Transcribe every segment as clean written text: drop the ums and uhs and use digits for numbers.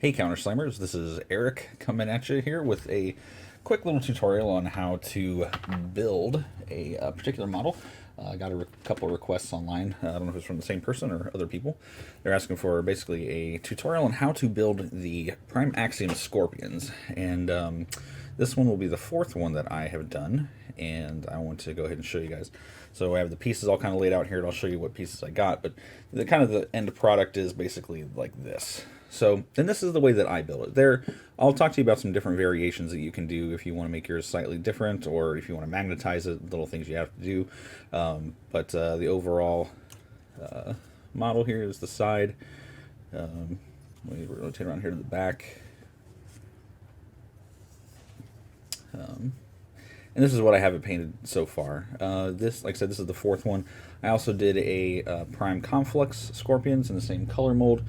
Hey Counter Slammers, this is Eric coming at you here with a quick little tutorial on how to build a particular model. I got a couple requests online. I don't know if it's from the same person or other people. They're asking for basically a tutorial on how to build the Prime Axiom Scorpions. And this one will be the fourth one that I have done. And I want to go ahead and show you guys. So I have the pieces all kind of laid out here, and I'll show you what pieces I got. But the kind of the end product is basically like this. So, and this is the way that I build it. I'll talk to you about some different variations that you can do if you want to make yours slightly different, or if you want to magnetize it, little things you have to do. But the overall model here is the side. Let me rotate around here to the back. And this is what I have it painted so far. This, like I said, this is the fourth one. I also did a Prime Conflux Scorpions in the same color mold.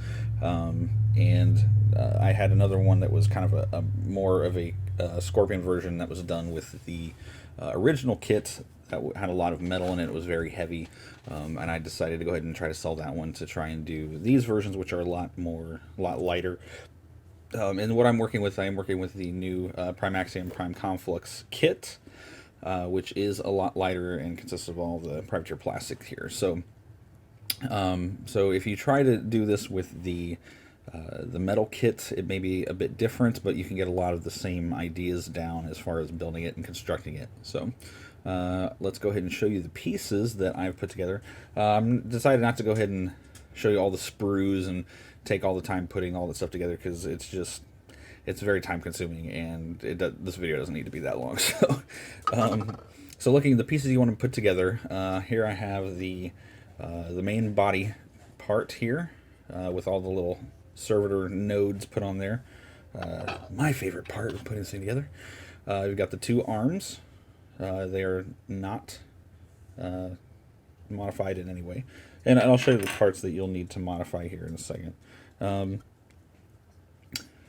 I had another one that was kind of a more of a Scorpion version that was done with the original kit that had a lot of metal in it. It was very heavy. And I decided to go ahead and try to sell that one to try and do these versions, which are a lot lighter. And what I'm working with, I am working with the new Prime Axiom Prime Conflux kit, which is a lot lighter and consists of all the privateer plastic here. So if you try to do this with the metal kit, it may be a bit different, but you can get a lot of the same ideas down as far as building it and constructing it. So let's go ahead and show you the pieces that I've put together. Decided not to go ahead and show you all the sprues and take all the time putting all that stuff together, because it's very time consuming, and this video doesn't need to be that long. So looking at the pieces you want to put together, here I have the main body part here, with all the little servitor nodes put on there. My favorite part of putting this thing together. We've got the two arms. They are not modified in any way. And I'll show you the parts that you'll need to modify here in a second.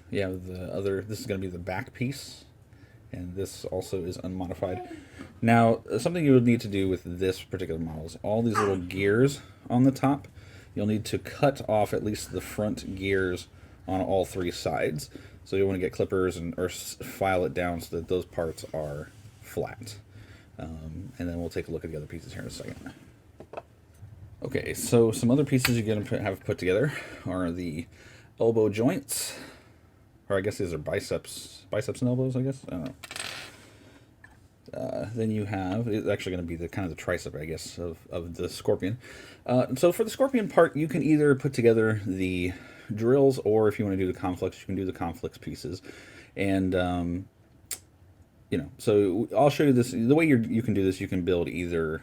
Yeah, this is going to be the back piece, and this also is unmodified. Now, something you would need to do with this particular model is all these little gears on the top. You'll need to cut off at least the front gears on all three sides. So you'll want to get clippers or file it down so that those parts are flat. And then we'll take a look at the other pieces here in a second. Okay, so some other pieces you're going to have put together are the elbow joints, or I guess these are biceps and elbows, I guess. I don't know. Then you have, it's actually going to be the kind of the tricep, I guess, of the Scorpion. So for the Scorpion part, you can either put together the drills, or if you want to do the Conflux, you can do the Conflux pieces. And so I'll show you this. The way you can do this, you can build either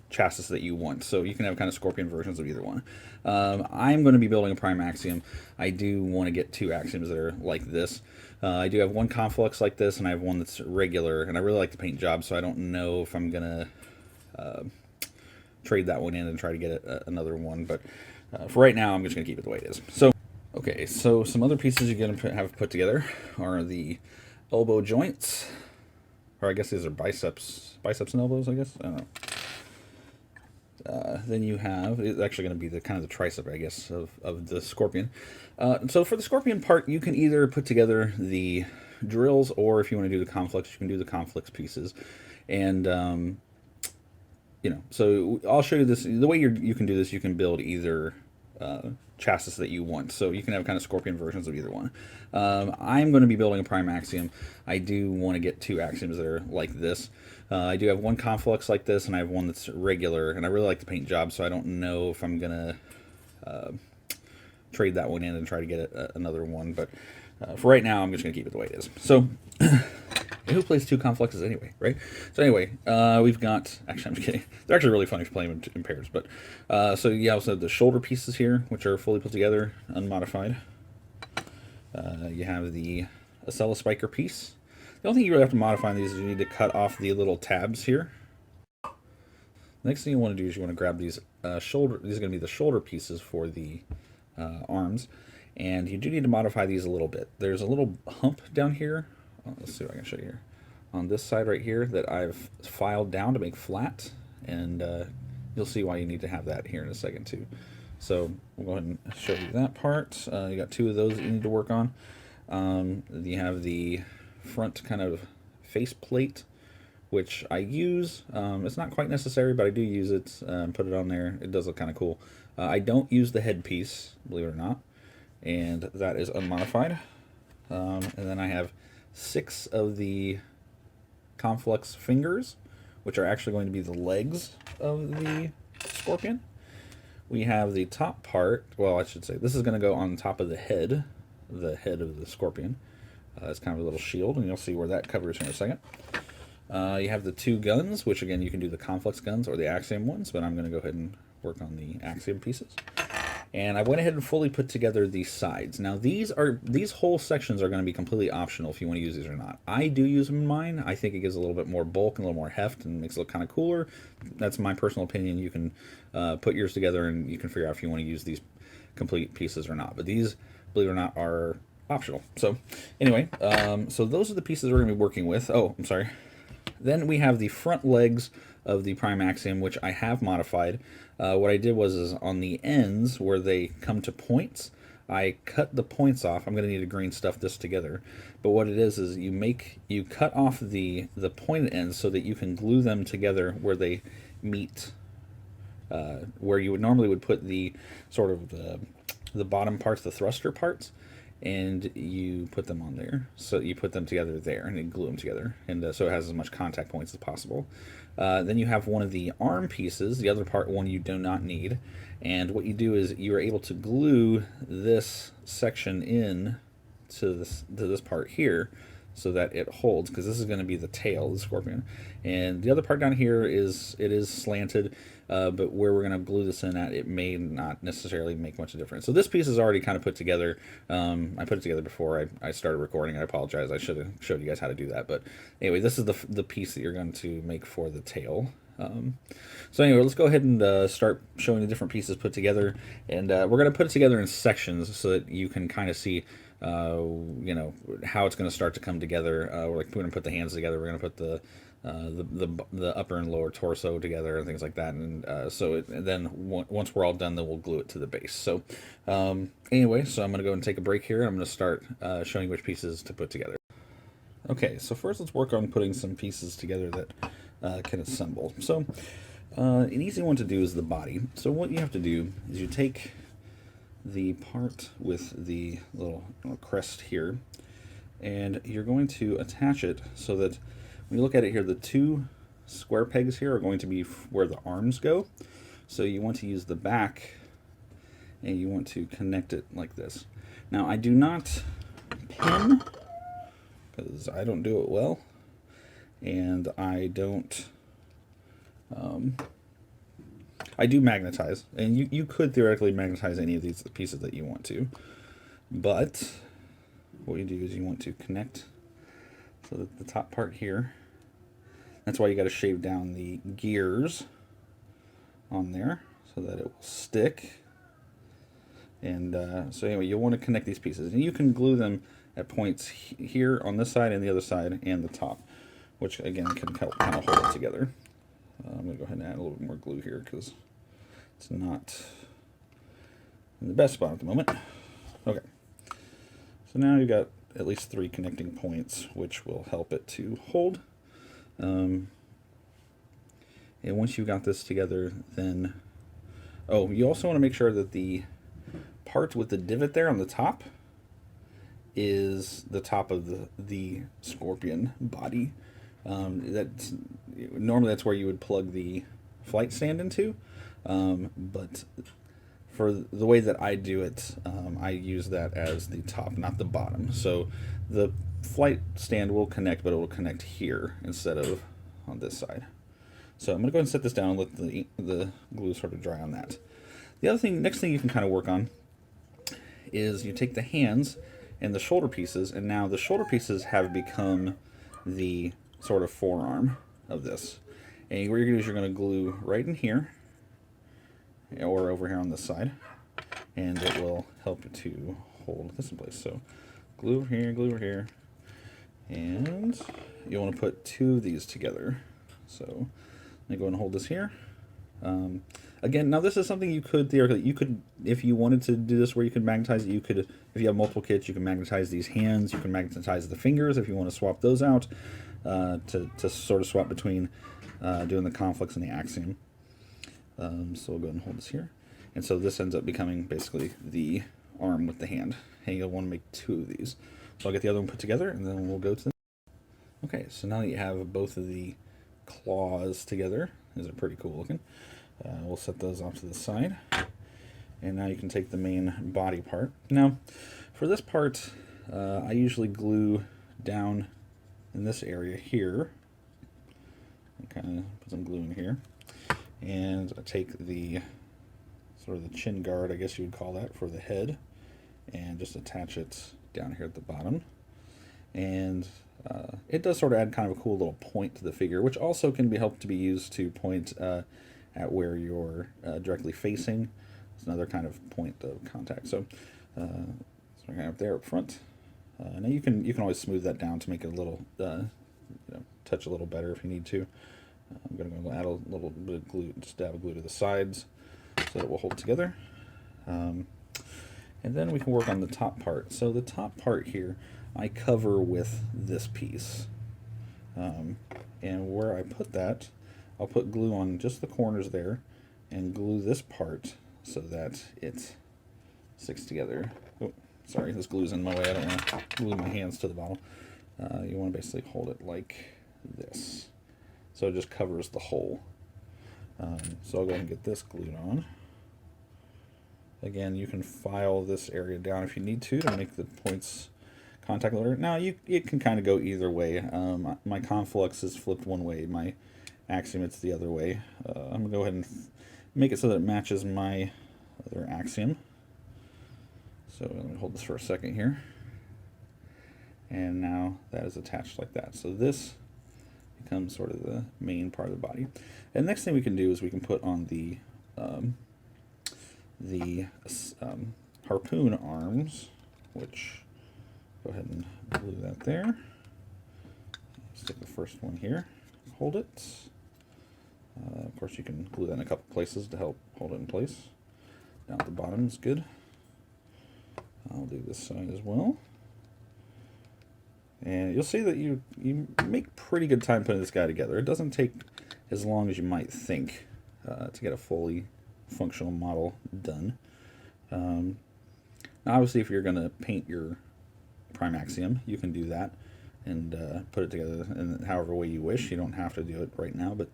chassis that you want. So you can have kind of Scorpion versions of either one. I'm going to be building a Prime Axiom. I do want to get two Axioms that are like this. I do have one Conflux like this, and I have one that's regular, and I really like the paint job, so I don't know if I'm going to trade that one in and try to get another one. But for right now, I'm just going to keep it the way it is. So, okay, so some other pieces you're going to have put together are the elbow joints, or I guess these are biceps and elbows, I guess. I don't know. Then you have, it's actually going to be the kind of the tricep, I guess, of the Scorpion. So for the Scorpion part, you can either put together the drills, or if you want to do the Conflux, you can do the Conflux pieces. And so I'll show you this. The way you can do this, you can build either chassis that you want. So you can have kind of Scorpion versions of either one. I'm going to be building a Prime Axiom. I do want to get two Axioms that are like this. I do have one Conflux like this, and I have one that's regular, and I really like the paint job, so I don't know if I'm going to trade that one in and try to get another one. But for right now, I'm just going to keep it the way it is. So who plays two Confluxes anyway, right? So anyway, we've got, actually, I'm just kidding. They're actually really fun if you play them in pairs. But so you also have the shoulder pieces here, which are fully put together, unmodified. You have the Acela spiker piece. The only thing you really have to modify on these is you need to cut off the little tabs here. The next thing you want to do is you want to grab these shoulder. These are going to be the shoulder pieces for the arms, and you do need to modify these a little bit. There's a little hump down here. Let's see if I can show you here. On this side right here that I've filed down to make flat, and you'll see why you need to have that here in a second too. So we'll go ahead and show you that part. You got 2 of those that you need to work on. You have the front kind of face plate, which I use. It's not quite necessary, but I do use it. Put it on there. It does look kind of cool. I don't use the headpiece, believe it or not, and that is unmodified. And then I have 6 of the Conflux fingers, which are actually going to be the legs of the Scorpion. We have the top part, well, I should say, this is going to go on top of the head of the Scorpion. It's kind of a little shield, and you'll see where that covers in a second. You have the 2 guns, which again, you can do the Conflux guns or the Axiom ones, but I'm going to go ahead and work on the Axiom pieces. And I went ahead and fully put together the sides. Now these whole sections are going to be completely optional if you want to use these or not. I do use them in mine. I think it gives a little bit more bulk and a little more heft and makes it look kind of cooler. That's my personal opinion. You can put yours together and you can figure out if you want to use these complete pieces or not. But these, believe it or not, are optional. So anyway, so those are the pieces we're going to be working with. Oh, I'm sorry. Then we have the front legs of the Prime Axiom, which I have modified. What I did was on the ends where they come to points, I cut the points off. I'm going to need to green stuff this together. But what it is you cut off the pointed ends so that you can glue them together where they meet, where you would normally put the sort of the bottom parts, the thruster parts, and you put them on there. So you put them together there and then glue them together, and so it has as much contact points as possible. Then you have one of the arm pieces, the other one you do not need, and what you do is you are able to glue this section in to this part here so that it holds, because this is going to be the tail of the Scorpion. And the other part down here is slanted, but where we're going to glue this in at, it may not necessarily make much of a difference. So this piece is already kind of put together. I put it together before I started recording. I apologize. I should have showed you guys how to do that. But anyway, this is the piece that you're going to make for the tail. So anyway, let's go ahead and start showing the different pieces put together. And we're going to put it together in sections so that you can kind of see you know, how it's going to start to come together. We're going to put the hands together. We're going to put the upper and lower torso together and things like that. And then once we're all done, then we'll glue it to the base. So anyway, so I'm going to go and take a break here. I'm going to start showing which pieces to put together. Okay, so first let's work on putting some pieces together that can assemble. So an easy one to do is the body. So what you have to do is you take the part with the little crest here, and you're going to attach it so that when you look at it here, the 2 square pegs here are going to be where the arms go. So you want to use the back and you want to connect it like this. Now I do not pin because I don't do it well, and I don't I do magnetize, and you could theoretically magnetize any of these pieces that you want to, but what you do is you want to connect so that the top part here, that's why you got to shave down the gears on there so that it will stick. And so anyway, you'll want to connect these pieces, and you can glue them at points here on this side and the other side and the top, which again can help kind of hold it together. I'm going to go ahead and add a little bit more glue here because it's not in the best spot at the moment. Okay, so now you've got at least 3 connecting points, which will help it to hold. And once you've got this together, then, oh, you also want to make sure that the part with the divot there on the top is the top of the Scorpion body. Normally that's where you would plug the flight stand into, but for the way that I do it, I use that as the top, not the bottom. So the flight stand will connect, but it will connect here instead of on this side. So I'm going to go ahead and set this down and let the glue sort of dry on that. The other thing, next thing you can kind of work on is you take the hands and the shoulder pieces, and now the shoulder pieces have become the sort of forearm of this. And what you're going to do is you're going to glue right in here or over here on this side, and it will help to hold this in place. So glue over here, and you want to put 2 of these together. So let me go and hold this here. Again, now this is something you could theoretically, if you wanted to do this where you could magnetize it, you could, if you have multiple kits, you can magnetize these hands, you can magnetize the fingers if you want to swap those out, to sort of swap between doing the Conflux and the Axiom. So we'll go ahead and hold this here. And so this ends up becoming basically the arm with the hand. And you'll want to make 2 of these. So I'll get the other one put together, and then we'll go to the... Okay, so now that you have both of the claws together, these are pretty cool looking. We'll set those off to the side. And now you can take the main body part. Now, for this part, I usually glue down in this area here. Kind of put some glue in here. And I take the sort of the chin guard, I guess you would call that, for the head, and just attach it down here at the bottom. And it does sort of add kind of a cool little point to the figure, which also can be helped to be used to point at where you're directly facing. It's another kind of point of contact. So, we're gonna have there up front. Now you can always smooth that down to make it a little touch a little better if you need to. I'm going to go add a little bit of glue, just dab of glue to the sides so that it will hold together. And then we can work on the top part. So the top part here, I cover with this piece. And where I put that, I'll put glue on just the corners there and glue this part so that it sticks together. Oh, sorry, this glue's in my way. I don't want to glue my hands to the bottle. You want to basically hold it like this. So it just covers the hole. So I'll go ahead and get this glued on. Again, you can file this area down if you need to make the points contact letter. Now, it can kind of go either way. My Conflux is flipped one way. My Axiom, it's the other way. I'm going to go ahead and make it so that it matches my other Axiom. So let me hold this for a second here. And now that is attached like that. So this becomes sort of the main part of the body. And the next thing we can do is we can put on the Harpoon Arms, which, go ahead and glue that there. Stick the first one here, hold it. Of course you can glue that in a couple places to help hold it in place. Down at the bottom is good. I'll do this side as well. And you'll see that you make pretty good time putting this guy together. It doesn't take as long as you might think to get a fully functional model done. Now obviously, if you're going to paint your Prime Axiom, you can do that and put it together in however way you wish. You don't have to do it right now, but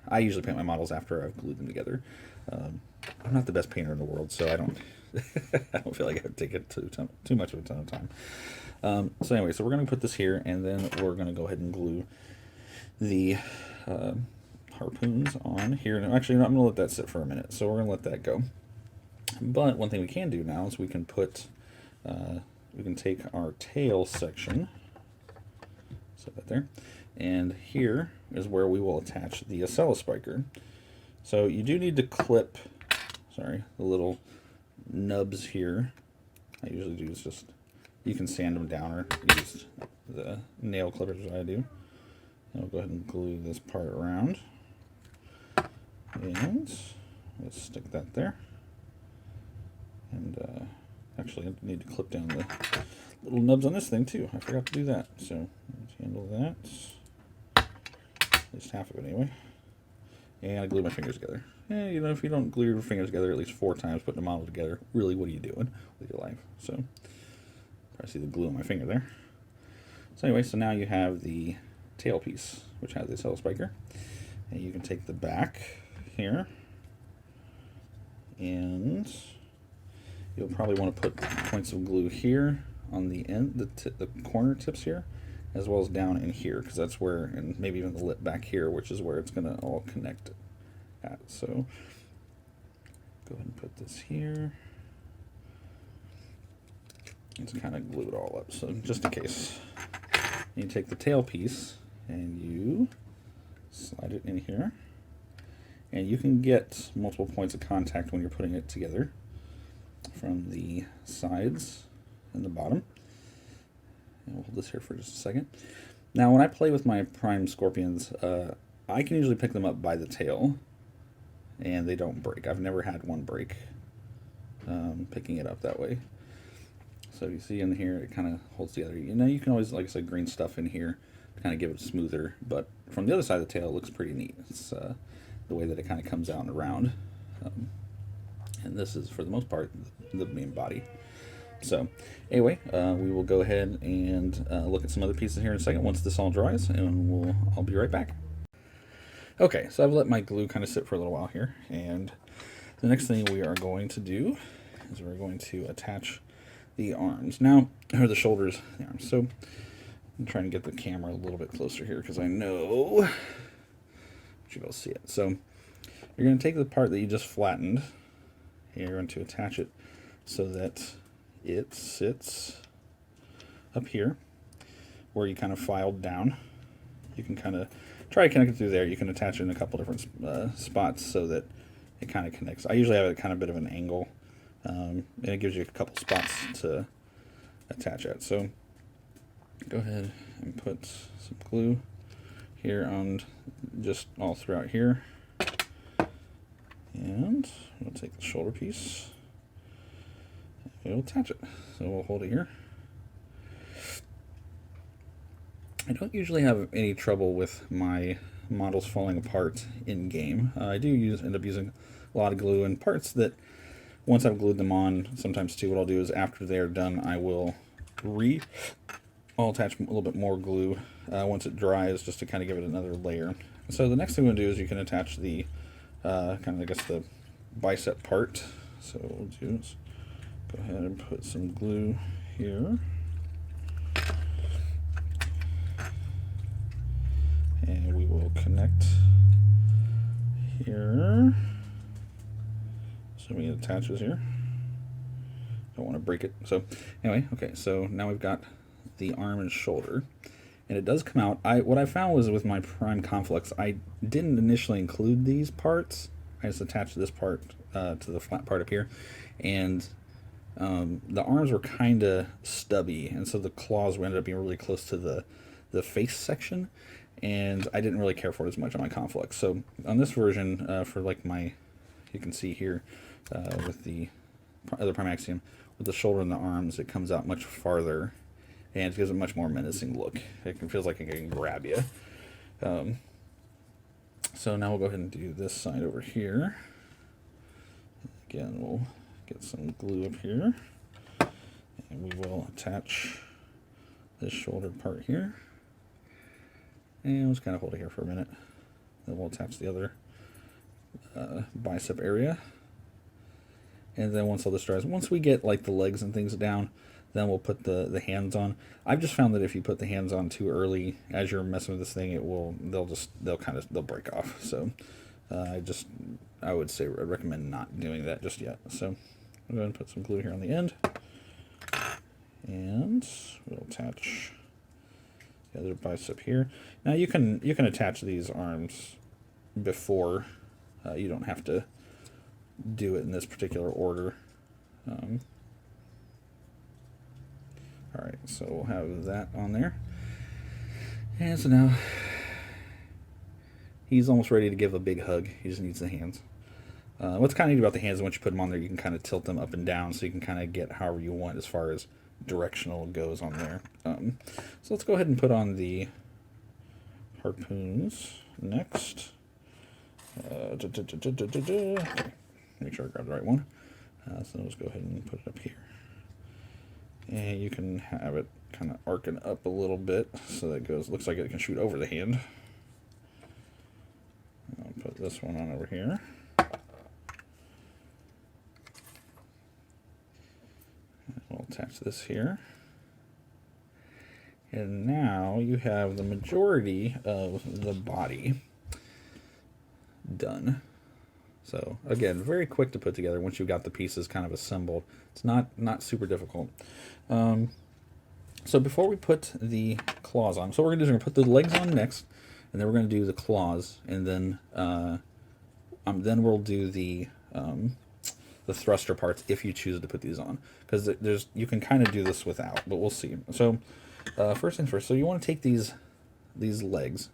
I usually paint my models after I've glued them together. I'm not the best painter in the world, so I don't I don't feel like I would take it too much of a ton of time. So anyway, so we're going to put this here, and then we're going to go ahead and glue the harpoons on here. No, actually, no, I'm going to let that sit for a minute, so we're going to let that go. But one thing we can do now is we can take our tail section, set that there, and here is where we will attach the Acela spiker. So you do need to clip, the little nubs here. I usually do is just, you can sand them down or use the nail clippers as I do. And we'll go ahead and glue this part around. And let's stick that there. And actually I need to clip down the little nubs on this thing too. I forgot to do that. So let's handle that. At least half of it anyway. And I glue my fingers together. You know, if you don't glue your fingers together at least 4 times putting a model together, really, what are you doing with your life? So, probably see the glue on my finger there. So anyway, so now you have the tail piece, which has the Acela spiker. And you can take the back here, and you'll probably want to put points of glue here on the end, the corner tips here, as well as down in here, because that's where, and maybe even the lip back here, which is where it's going to all connect at. So go ahead and put this here. Let's kind of glue it all up, so just in case. You take the tail piece and you slide it in here, and you can get multiple points of contact when you're putting it together from the sides and the bottom. And we'll hold this here for just a second. Now, when I play with my Prime Scorpions, I can usually pick them up by the tail and they don't break. I've never had one break picking it up that way. So you see in here, it kind of holds together. You know, you can always, like I said, green stuff in here to kind of give it smoother, but from the other side of the tail, it looks pretty neat. It's the way that it kind of comes out and around. And this is, for the most part, the main body. So anyway, we will go ahead and look at some other pieces here in a second once this all dries, and I'll be right back. Okay, so I've let my glue kind of sit for a little while here, and the next thing we are going to do is we're going to attach the arms. Now, or the shoulders, the arms. So I'm trying to get the camera a little bit closer here because I know you will see it. So you're going to take the part that you just flattened, and you're going to attach it so that it sits up here where you kind of filed down. You can kind of try to connect it through there. You can attach it in a couple different spots so that it kind of connects. I usually have a kind of bit of an angle, and it gives you a couple spots to attach at. So go ahead and put some glue here on just all throughout here. And we'll take the shoulder piece and we'll attach it. So we'll hold it here. I don't usually have any trouble with my models falling apart in game. I do end up using a lot of glue, and parts that once I've glued them on, sometimes too, what I'll do is after they're done, I'll attach a little bit more glue once it dries, just to kind of give it another layer. So the next thing we'll do is you can attach the kind of, I guess, the bicep part. So what we'll do is go ahead and put some glue here. And we will connect here. Assuming it attaches here. Don't want to break it. So anyway, okay, so now we've got the arm and shoulder. And it does come out. What I found was with my Prime Conflux, I didn't initially include these parts. I just attached this part to the flat part up here. And the arms were kind of stubby, and so the claws ended up being really close to the face section. And I didn't really care for it as much on my Conflux. So on this version, for like you can see here with the other Prime Axiom, with the shoulder and the arms, it comes out much farther, and it gives a much more menacing look. It feels like it can grab you. So now we'll go ahead and do this side over here. Again, we'll get some glue up here, and we will attach this shoulder part here. And we'll just kind of hold it here for a minute. Then we'll attach the other bicep area. And then once all this dries, once we get like the legs and things down, then we'll put the hands on. I've just found that if you put the hands on too early, as you're messing with this thing, they'll break off. So I would say I'd recommend not doing that just yet. So I'm going to put some glue here on the end, and we'll attach the other bicep here. Now you can attach these arms before. You don't have to do it in this particular order. Alright, so we'll have that on there. And so now he's almost ready to give a big hug. He just needs the hands. What's kind of neat about the hands is once you put them on there, you can kind of tilt them up and down, so you can kind of get however you want as far as directional goes on there. So let's go ahead and put on the harpoons next. Okay. Make sure I grab the right one. So let's go ahead and put it up here. And you can have it kind of arcing up a little bit so that it looks like it can shoot over the hand. I'll put this one on over here. We'll attach this here. And now you have the majority of the body done. So again, very quick to put together once you've got the pieces kind of assembled. It's not super difficult. So before we put the claws on, so what we're going to do is we're going to put the legs on next, and then we're going to do the claws, and then we'll do the thruster parts if you choose to put these on, because you can kind of do this without, but we'll see. So first things first, so you want to take these legs,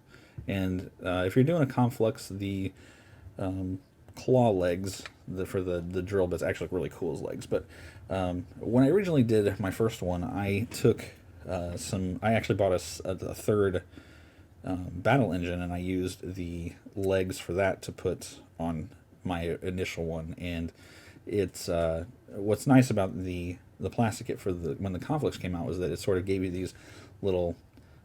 and if you're doing a Conflux, the claw legs for the drill bits actually look really cool as legs. But when I originally did my first one, I took I actually bought a third battle engine, and I used the legs for that to put on my initial one. And it's what's nice about the plastic kit for when the Conflux came out was that it sort of gave you these little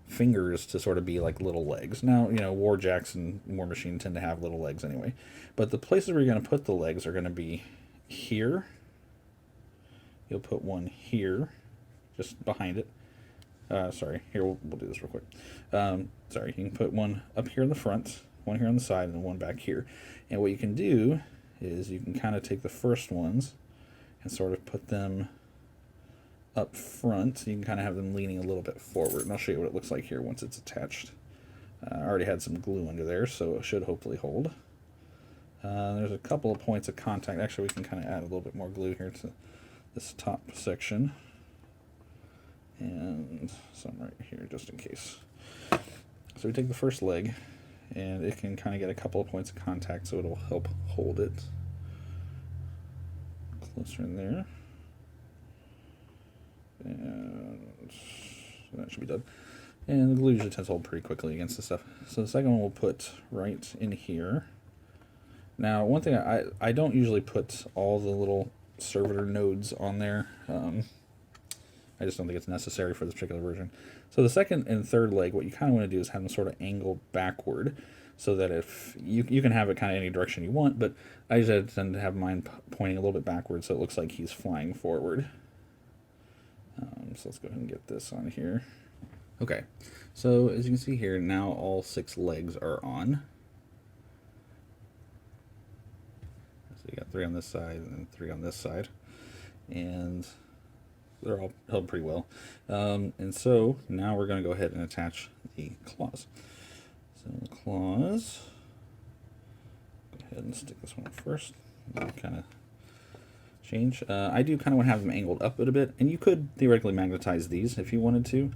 fingers to sort of be like little legs. Now, you know, Warjacks and War Machine tend to have little legs anyway, but the places where you're going to put the legs are going to be here. You'll put one here, just behind it. Sorry, here we'll do this real quick. Sorry, you can put one up here in the front, one here on the side, and one back here. And what you can do is you can kind of take the first ones and sort of put them up front. You can kind of have them leaning a little bit forward, and I'll show you what it looks like here once it's attached. I already had some glue under there, so it should hopefully hold. There's a couple of points of contact. Actually, we can kind of add a little bit more glue here to this top section, and some right here just in case. So we take the first leg, and it can kind of get a couple of points of contact, so it'll help hold it. Closer in there. And that should be done. And the glue usually tends to hold pretty quickly against this stuff. So the second one we'll put right in here. Now, one thing, I don't usually put all the little servitor nodes on there. I just don't think it's necessary for this particular version. So the second and third leg, what you kind of want to do is have them sort of angled backward, so that if you can have it kind of any direction you want, but I usually tend to have mine pointing a little bit backward so it looks like he's flying forward. So let's go ahead and get this on here. Okay, so as you can see here, now all 6 legs are on. So you got 3 on this side and 3 on this side, and they're all held pretty well. And so now we're going to go ahead and attach the claws. So the claws, go ahead and stick this one up first. Kind of change. I do kind of want to have them angled up a bit, and you could theoretically magnetize these if you wanted to.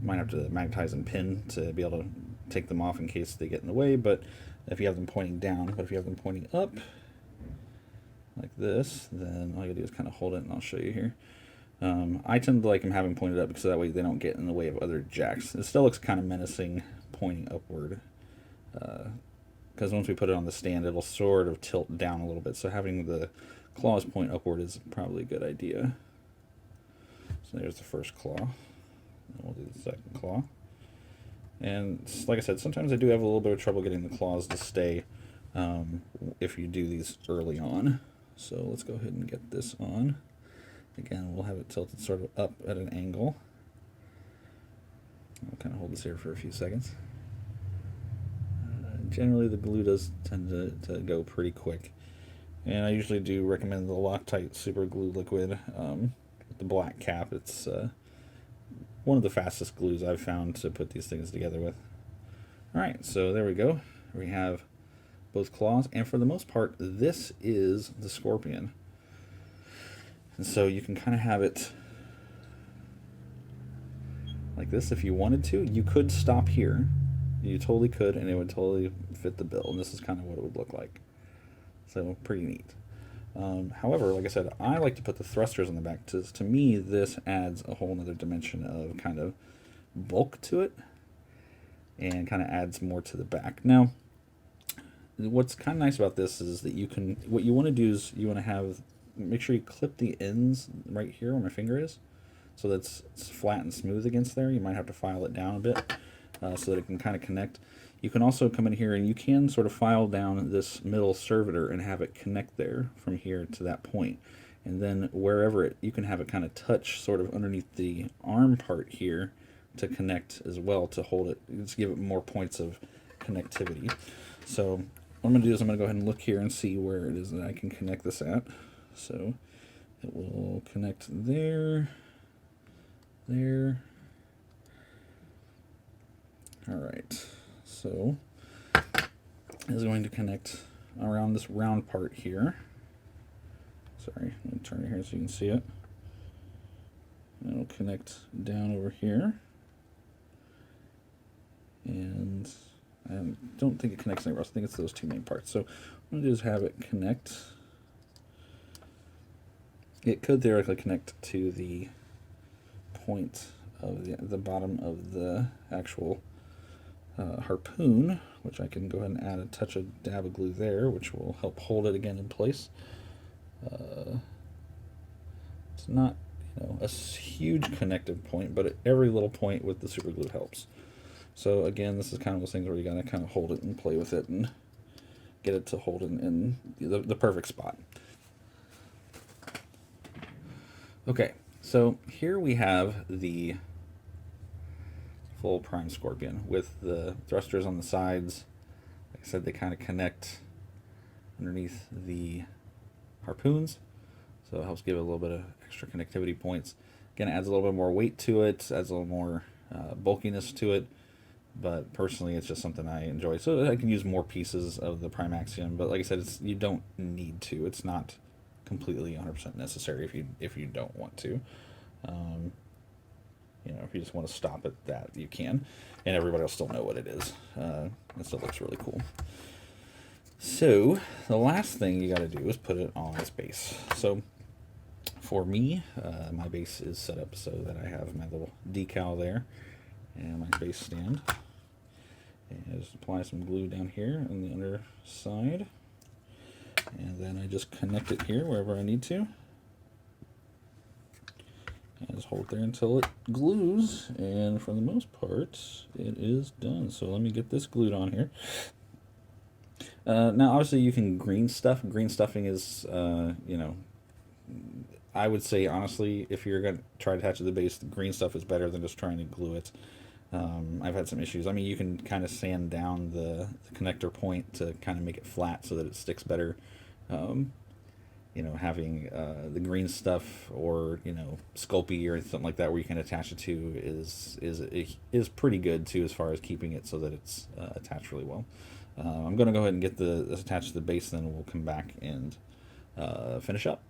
Might have to magnetize and pin to be able to take them off in case they get in the way, but if you have them pointing down, but if you have them pointing up like this, then all you gotta do is kind of hold it, and I'll show you here. I tend to like them having pointed up because that way they don't get in the way of other jacks. It still looks kind of menacing pointing upward, because once we put it on the stand, it'll sort of tilt down a little bit, so having the claws point upward is probably a good idea. So there's the first claw, and we'll do the second claw. And like I said, sometimes I do have a little bit of trouble getting the claws to stay if you do these early on. So let's go ahead and get this on. Again, we'll have it tilted sort of up at an angle. I'll kind of hold this here for a few seconds. Generally, the glue does tend to go pretty quick. And I usually do recommend the Loctite Super Glue Liquid with the black cap. It's one of the fastest glues I've found to put these things together with. Alright, so there we go. We have both claws, and for the most part, this is the Scorpion. And so you can kind of have it like this if you wanted to. You could stop here. You totally could, and it would totally fit the bill. And this is kind of what it would look like. So pretty neat. However, like I said, I like to put the thrusters on the back. To me, this adds a whole other dimension of kind of bulk to it, and kind of adds more to the back. Now, what's kind of nice about this is that you can, what you want to do is you want to have, make sure you clip the ends right here where my finger is, so that's it's flat and smooth against there. You might have to file it down a bit so that it can kind of connect. You can also come in here and you can sort of file down this middle servitor and have it connect there from here to that point. And then wherever you can have it kind of touch sort of underneath the arm part here to connect as well, to hold it, just give it more points of connectivity. So what I'm going to do is I'm going to go ahead and look here and see where it is that I can connect this at. So it will connect there, there. All right. So it's going to connect around this round part here. Sorry, let me turn it here so you can see it. And it'll connect down over here. And I don't think it connects anywhere else. I think it's those two main parts. So what I'm going to do is have it connect. It could theoretically connect to the point of the bottom of the actual harpoon, which I can go ahead and add a touch of dab of glue there, which will help hold it again in place. It's not, a huge connective point, but every little point with the super glue helps. So again, this is kind of those things where you gotta kind of hold it and play with it and get it to hold in the perfect spot. Okay, so here we have the full PrimeScorpion with the thrusters on the sides. Like I said, they kind of connect underneath the harpoons, so it helps give it a little bit of extra connectivity points. Again, it adds a little bit more weight to it, adds a little more bulkiness to it, but personally it's just something I enjoy. So I can use more pieces of the Prime Axiom, but like I said, you don't need to. It's not completely 100% necessary if you don't want to. If you just want to stop at that, you can, and everybody will still know what it is. It still looks really cool. So the last thing you got to do is put it on its base. So for me, my base is set up so that I have my little decal there and my base stand. And just apply some glue down here on the underside, and then I just connect it here wherever I need to. And just hold it there until it glues, and for the most part, it is done. So let me get this glued on here. Now, obviously, you can green stuff. Green stuffing is, I would say, honestly, if you're going to try to attach it to the base, the green stuff is better than just trying to glue it. I've had some issues. I mean, you can kind of sand down the connector point to kind of make it flat so that it sticks better. Having the green stuff or Sculpey or something like that where you can attach it to is pretty good too, as far as keeping it so that it's attached really well. I'm going to go ahead and get this attached to the base, then we'll come back and finish up.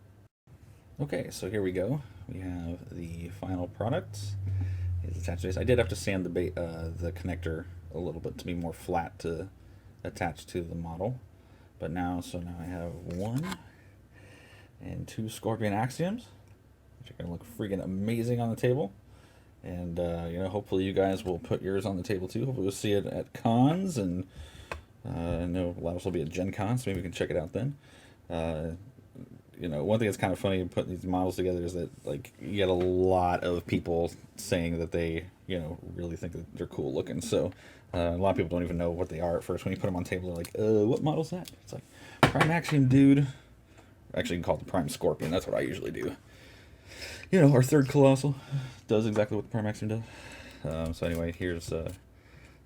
Okay, so here we go. We have the final product. It's attached to base. I did have to sand the connector a little bit to be more flat to attach to the model, but now I have 1 and 2 Scorpion Axioms, which are going to look freaking amazing on the table. And hopefully you guys will put yours on the table too. Hopefully we'll see it at cons, and I know a lot of us will be at Gen Con, so maybe we can check it out then. One thing that's kind of funny putting these models together is that you get a lot of people saying that they really think that they're cool looking. So a lot of people don't even know what they are at first. When you put them on table, they're like, what model's that? It's like, Prime Axiom, dude. Actually, you can call it the PrimeScorpion. That's what I usually do. Our third Colossal does exactly what the Prime Axiom does. So anyway, here's so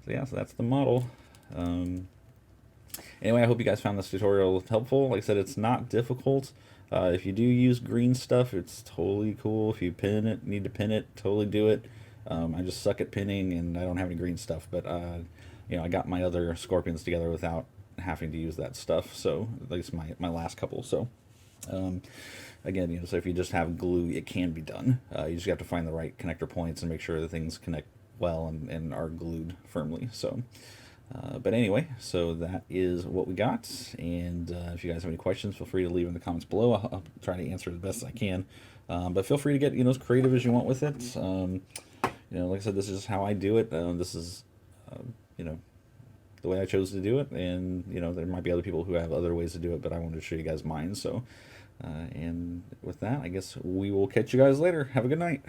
that's the model. Anyway, I hope you guys found this tutorial helpful. Like I said, it's not difficult. If you do use green stuff, it's totally cool. If you need to pin it, totally do it. I just suck at pinning, and I don't have any green stuff. But I got my other Scorpions together without having to use that stuff. So at least my last couple. So again, so if you just have glue, it can be done. You just have to find the right connector points and make sure the things connect well and are glued firmly. So. But anyway, so that is what we got, and if you guys have any questions, feel free to leave in the comments below. I'll try to answer as best as I can, but feel free to get as creative as you want with it. Like I said, this is how I do it. This is the way I chose to do it, and there might be other people who have other ways to do it, but I wanted to show you guys mine. So and with that, I guess we will catch you guys later. Have a good night.